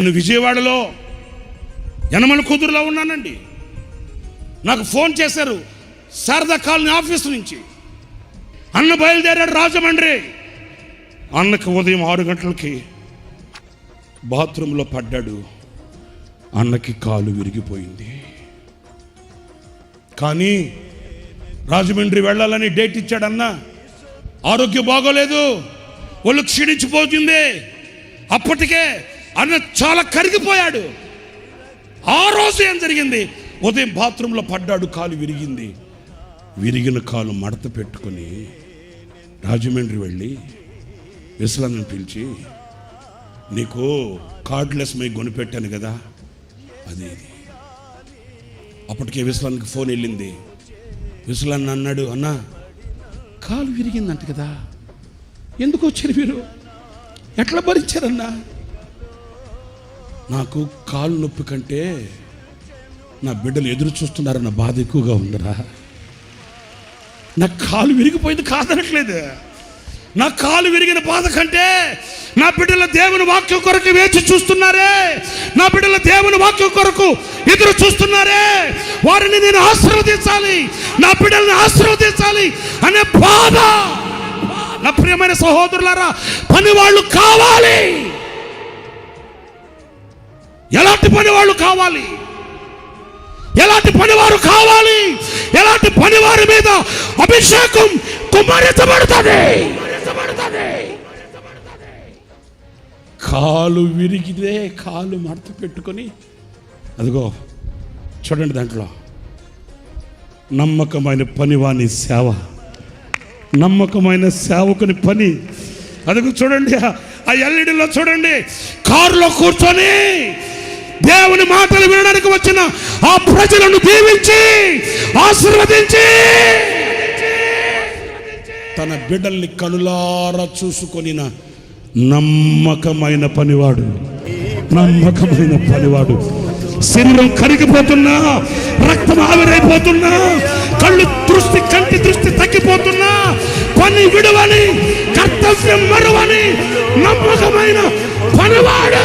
నేను విజయవాడలో యనమల కుదురులో ఉన్నానండి. నాకు ఫోన్ చేశారు శారదా కాలనీ ఆఫీస్ నుంచి. అన్న బయలుదేరాడు రాజమండ్రి. అన్నకి ఉదయం 6 గంటలకి బాత్రూంలో పడ్డాడు. అన్నకి కాలు విరిగిపోయింది. కానీ రాజమండ్రి వెళ్ళాలని డేట్ ఇచ్చాడన్న. ఆరోగ్యం బాగోలేదు, ఒళ్ళు క్షీణించిపోతుంది. అప్పటికే అన్న చాలా కరిగిపోయాడు. ఆ రోజు ఏం జరిగింది? ఉదయం బాత్రూంలో పడ్డాడు, కాలు విరిగింది. విరిగిన కాలు మడత పెట్టుకొని రాజమండ్రి వెళ్ళి విశ్రాంతిని పిలిచి, నీకు కార్డ్లెస్ మై కొనిపెట్టాను కదా, అది అప్పటికే విశ్రాంతికి ఫోన్ వెళ్ళింది. విశ్రాంతి అన్నాడు, అన్న కాలు విరిగిందంట కదా, ఎందుకు వచ్చారు మీరు, ఎట్లా భరించారన్నా? నాకు కాలు నొప్పి కంటే నా బిడ్డలు ఎదురు చూస్తున్నారన్న బాధ ఎక్కువగా ఉందిరా. నా కాలు విరిగిపోయింది కాదనట్లేదు. నా కాలు విరిగిన బాధ కంటే నా బిడ్డల దేవుని వాక్యం కొరకు వేచి చూస్తున్నారే, నా బిడ్డల దేవుని వాక్యం కొరకు ఎదురు చూస్తున్నారే, వారిని నేను ఆశీర్వదించాలి, నా బిడ్డల్ని ఆశీర్వదించాలి అనే బాధ. నా ప్రియమైన సహోదరులారా, పని వాళ్ళు కావాలి. ఎలాంటి పని వాళ్ళు కావాలి? ఎలాంటి పనివారు కావాలి? ఎలాంటి పనివారి మీద అభిషేకం కుమ్మరించబడుతుంది? కాలు విరిగితే కాలు మడత పెట్టుకొని, అదిగో చూడండి, దాంట్లో నమ్మకమైన పనివాని సేవ, నమ్మకమైన సేవకుని పని. అదిగో చూడండి, ఆ ఎల్ఈడిలో చూడండి, కారులో కూర్చొని దేవుని మాటలు వినడానికి వచ్చిన ఆ ప్రజలను దీవించి ఆశీర్వదించి తన బిడ్డల్ని కనులారా చూసుకొనిన నమ్మకమైన పనివాడు, నమ్మకమైన పనివాడు. శరీరం కరిగిపోతున్నా, రక్తం ఆవిరైపోతున్నా, కంటి దృష్టి తగ్గిపోతున్నా, పని విడువని, కర్తవ్యం మరువని నమ్మకమైన పనివాడు.